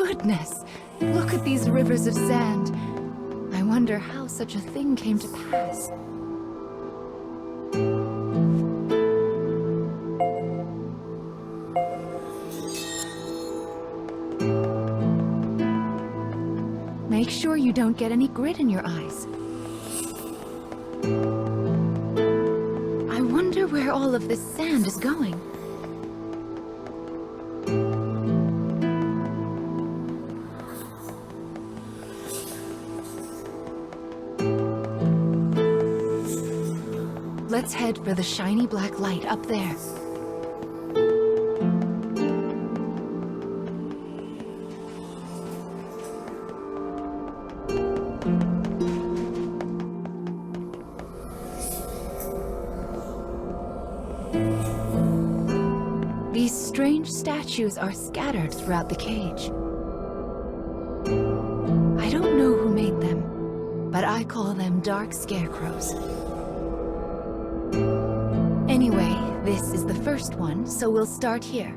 goodness! Look at these rivers of sand. I wonder how such a thing came to pass. Make sure you don't get any grit in your eyes. I wonder where all of this sand is going. Let's head for the shiny black light up there. These strange statues are scattered throughout the cage. I don't know who made them, but I call them dark scarecrows. Anyway, this is the first one, so we'll start here.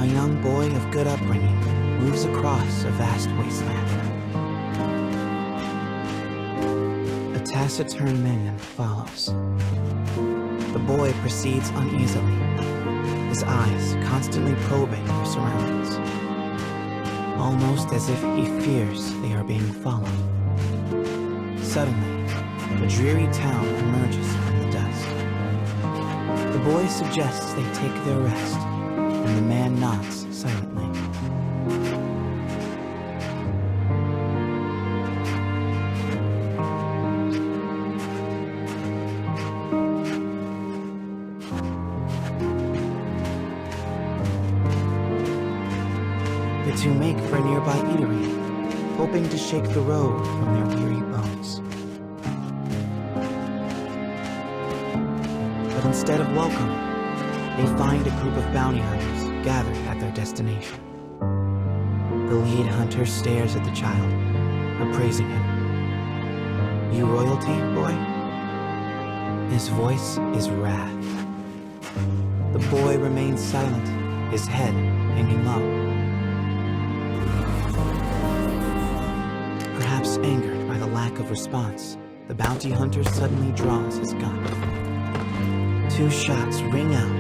A young boy of good upbringing moves across a vast wasteland. A taciturn man follows. The boy proceeds uneasily, his eyes constantly probing their surroundings, almost as if he fears they are being followed. Suddenly, a dreary town emerges from the dust. The boy suggests they take their rest, and the man nods silently. The two make for a nearby eatery, hoping to shake the road from their weary bones. But instead of welcome, they find a group of bounty hunters gathered at their destination. The lead hunter stares at the child, appraising him. "You royalty, boy?" His voice is wrath. The boy remains silent, his head hanging low. Perhaps angered by the lack of response, the bounty hunter suddenly draws his gun. 2 shots ring out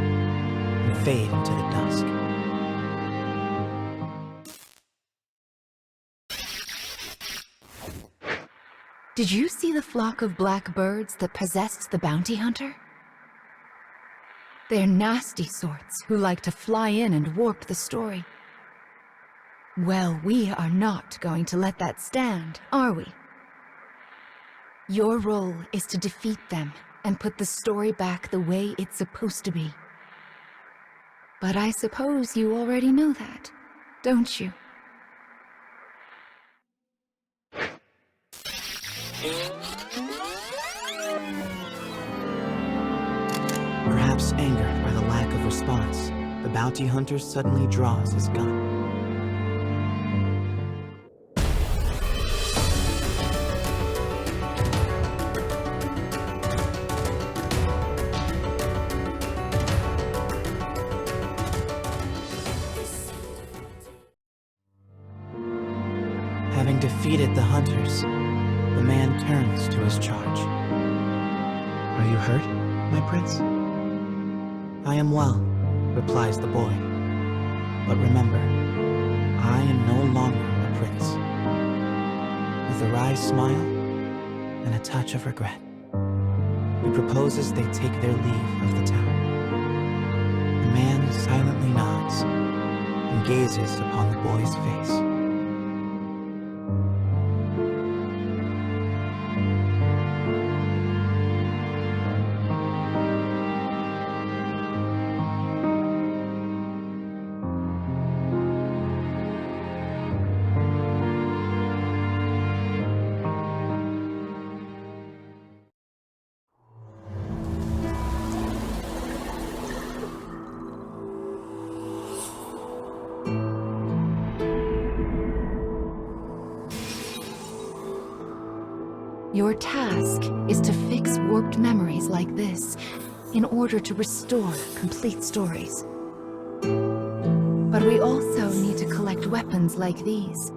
and fade into the dusk. Did you see the flock of black birds that possessed the bounty hunter? They're nasty sorts who like to fly in and warp the story. Well, we are not going to let that stand, are we? Your role is to defeat them and put the story back the way it's supposed to be. But I suppose you already know that, don't you? Perhaps angered by the lack of response, the bounty hunter suddenly draws his gun. Having defeated the hunters, the man turns to his charge. "Are you hurt, my prince?" "I am well," replies the boy. "But remember, I am no longer a prince." With a wry smile and a touch of regret, he proposes they take their leave of the town. The man silently nods and gazes upon the boy's face. Your task is to fix warped memories like this in order to restore complete stories. But we also need to collect weapons like these.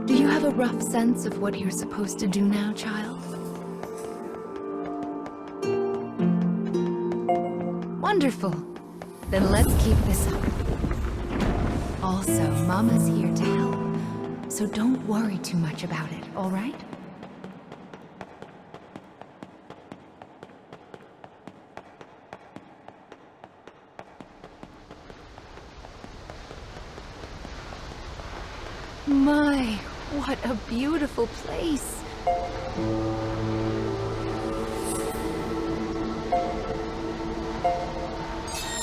Do you have a rough sense of what you're supposed to do now, child? Wonderful. Then let's keep this up. Also, Mama's here to help, so don't worry too much about it, all right? My, what a beautiful place.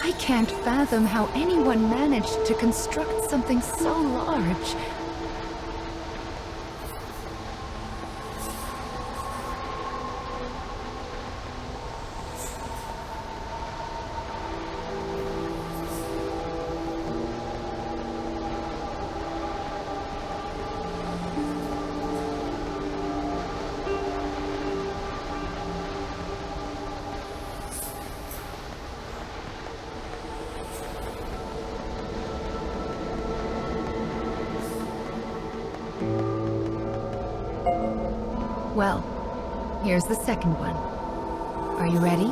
I can't fathom how anyone managed to construct something so large. Well, here's the second one. Are you ready?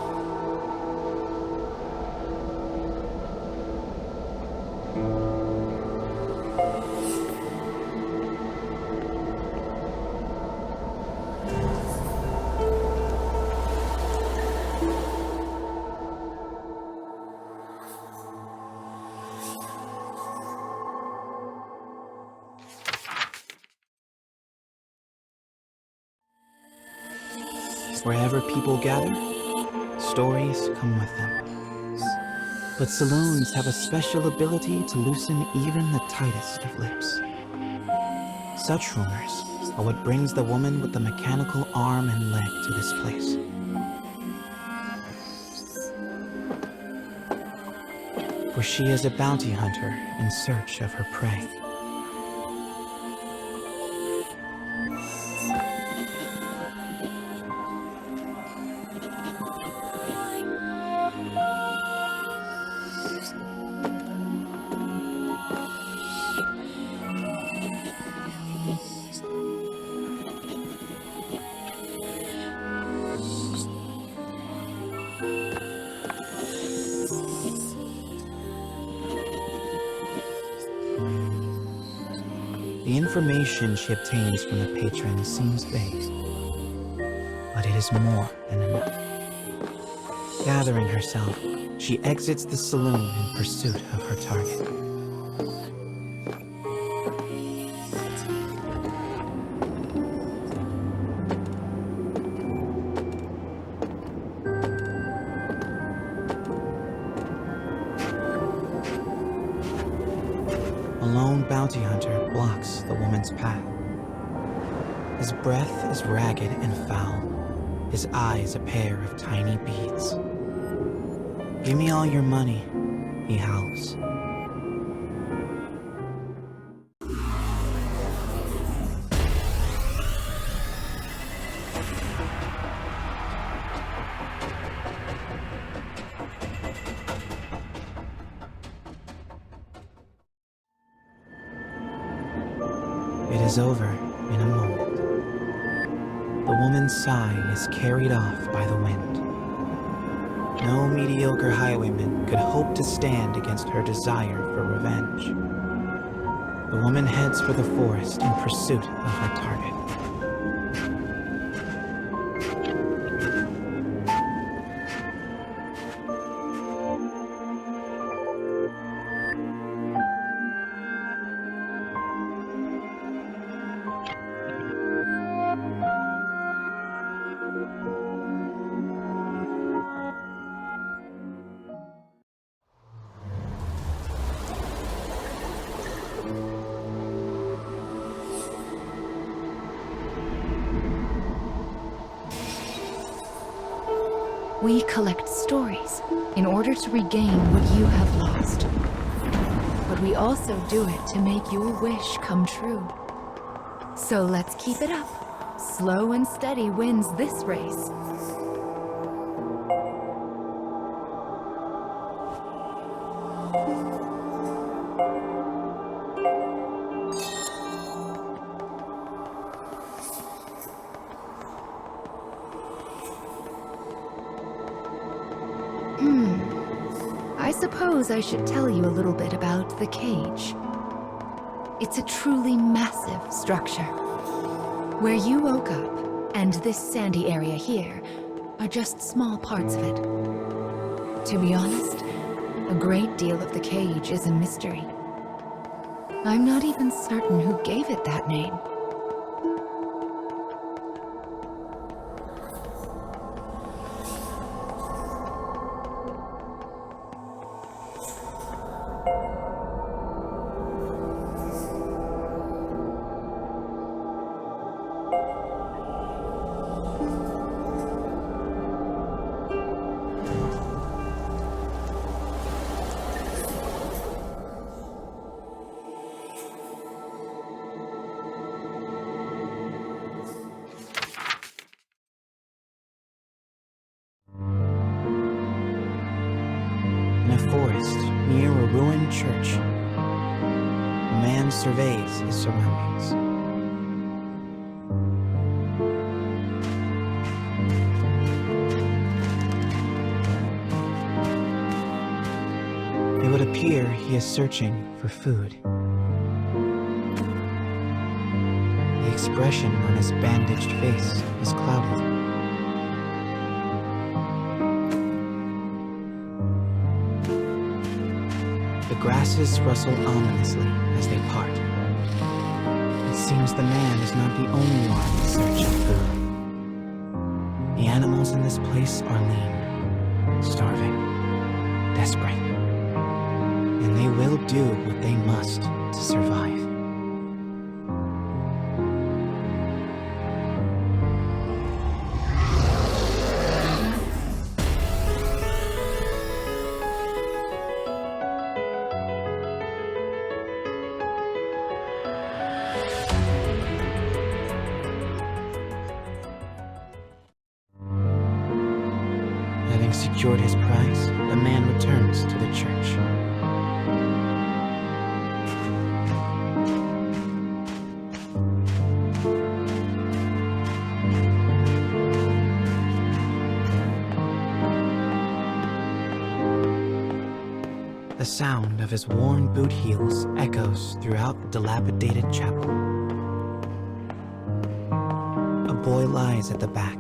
Wherever people gather, stories come with them. But saloons have a special ability to loosen even the tightest of lips. Such rumors are what brings the woman with the mechanical arm and leg to this place. For she is a bounty hunter in search of her prey. The information she obtains from the patron seems vague, but it is more than enough. Gathering herself, she exits the saloon in pursuit of her target. A lone bounty hunter blocks the woman's path. His breath is ragged and foul, his eyes a pair of tiny beads. "Give me all your money," he howls. It is over in a moment. The woman's sigh is carried off by the wind. No mediocre highwayman could hope to stand against her desire for revenge. The woman heads for the forest in pursuit of her target. We collect stories in order to regain what you have lost. But we also do it to make your wish come true. So let's keep it up. Slow and steady wins this race. I suppose I should tell you a little bit about the cage. It's a truly massive structure. Where you woke up, and this sandy area here, are just small parts of it. To be honest, a great deal of the cage is a mystery. I'm not even certain who gave it that name. In a forest near a ruined church, a man surveys his surroundings. It would appear he is searching for food. The expression on his bandaged face is clouded. The grasses rustle ominously as they part. It seems the man is not the only one searching food. The animals in this place are lean, starving, desperate, and they will do what they must to survive. Having secured his prize, the man returns to the church. The sound of his worn boot heels echoes throughout the dilapidated chapel. A boy lies at the back,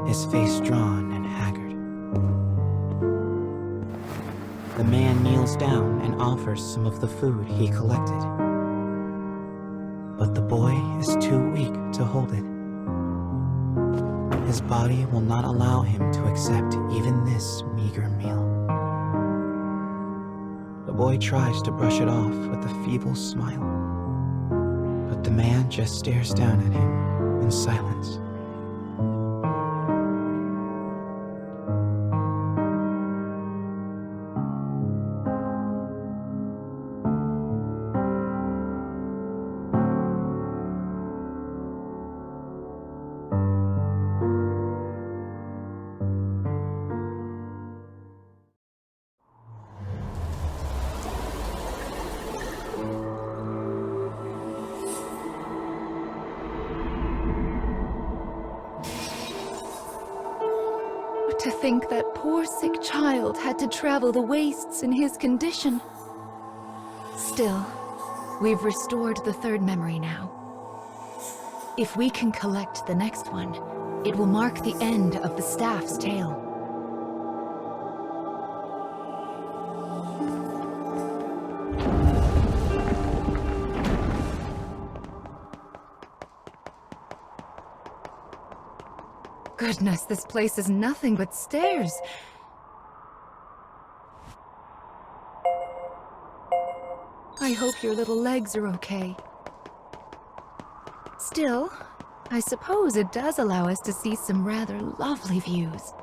his face drawn and haggard. The man kneels down and offers some of the food he collected. But the boy is too weak to hold it. His body will not allow him to accept even this meager meal. The boy tries to brush it off with a feeble smile, but the man just stares down at him in silence. To think that poor sick child had to travel the wastes in his condition. Still, we've restored the third memory now. If we can collect the next one, it will mark the end of the staff's tale. Goodness, this place is nothing but stairs. I hope your little legs are okay. Still, I suppose it does allow us to see some rather lovely views.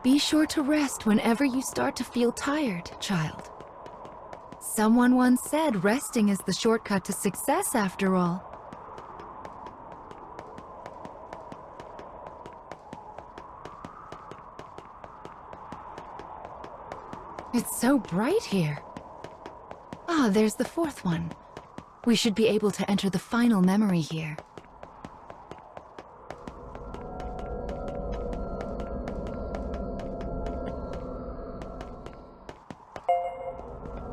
Be sure to rest whenever you start to feel tired, child. Someone once said resting is the shortcut to success, after all. It's so bright here. Ah, there's the fourth one. We should be able to enter the final memory here.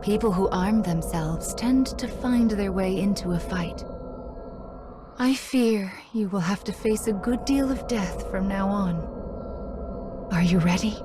People who arm themselves tend to find their way into a fight. I fear you will have to face a good deal of death from now on. Are you ready?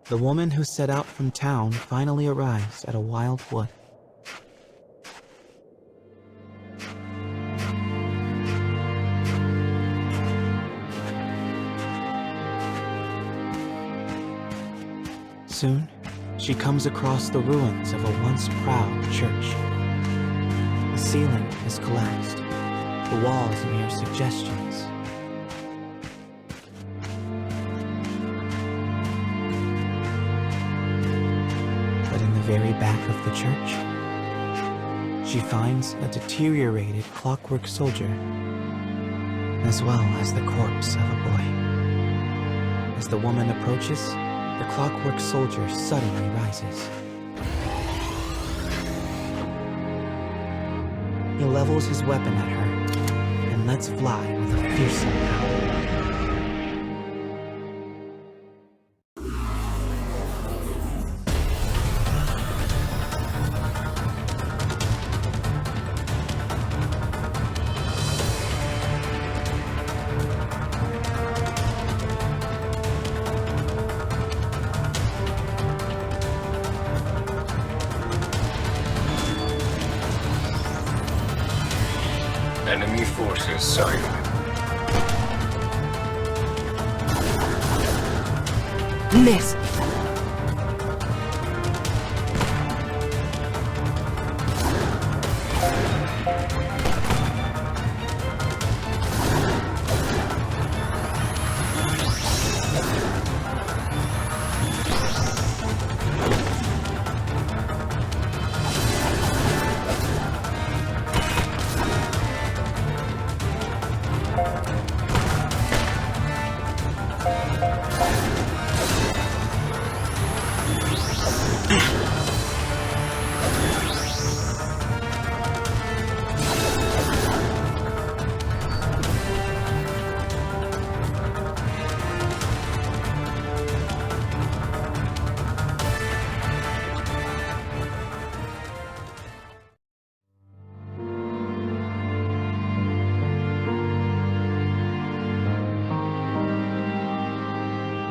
The woman who set out from town finally arrives at a wild wood. Soon, she comes across the ruins of a once proud church. The ceiling has collapsed, the walls mere suggestions. Very back of the church, she finds a deteriorated clockwork soldier, as well as the corpse of a boy. As the woman approaches, the clockwork soldier suddenly rises. He levels his weapon at her and lets fly with a fearsome howl. Enemy forces sighted. Miss.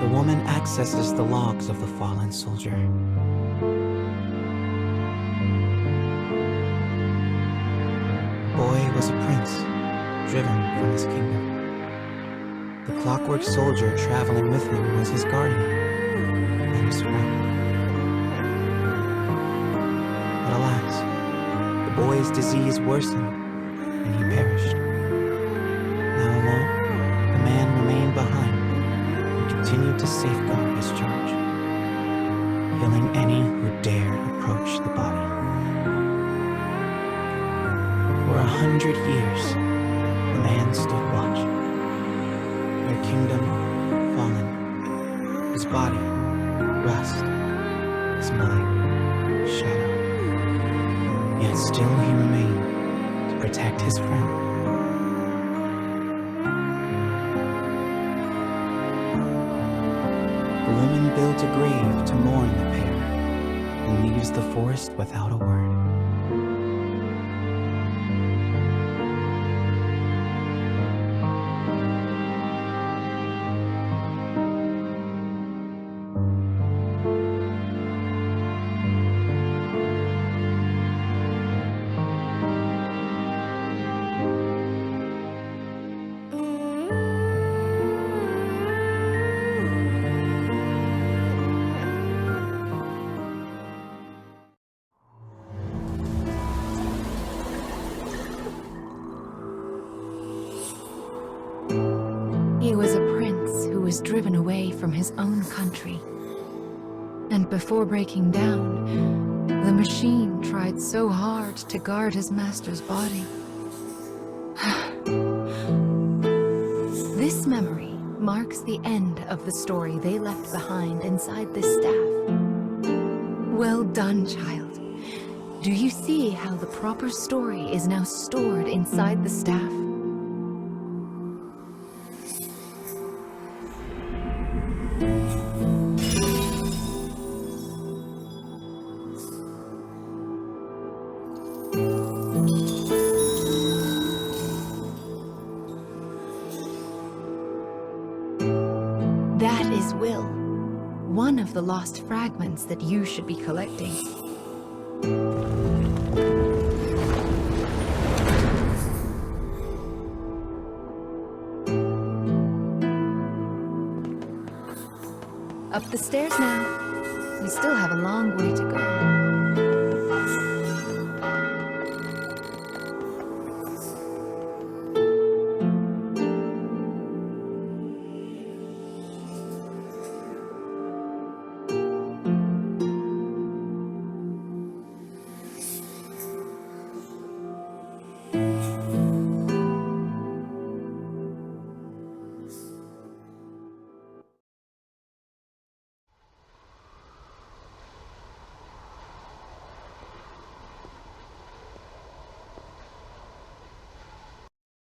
The woman accesses the logs of the fallen soldier. Boy was a prince, driven from his kingdom. The clockwork soldier traveling with him was his guardian and his friend. But alas, the boy's disease worsened and he perished. Now alone, the man remained behind and continued to safeguard his charge, killing any who dared approach the body. For 100 years, the man stood watch. Their kingdom fallen, his body rust, his mind shadow. Yet still he remained to protect his friend. The woman builds a grave to mourn the pair and leaves the forest without a word. He was a prince who was driven away from his own country. And before breaking down, the machine tried so hard to guard his master's body. This memory marks the end of the story they left behind inside this staff. Well done, child. Do you see how the proper story is now stored inside the staff? That is Will, one of the lost fragments that you should be collecting. Up the stairs now. We still have a long way to go.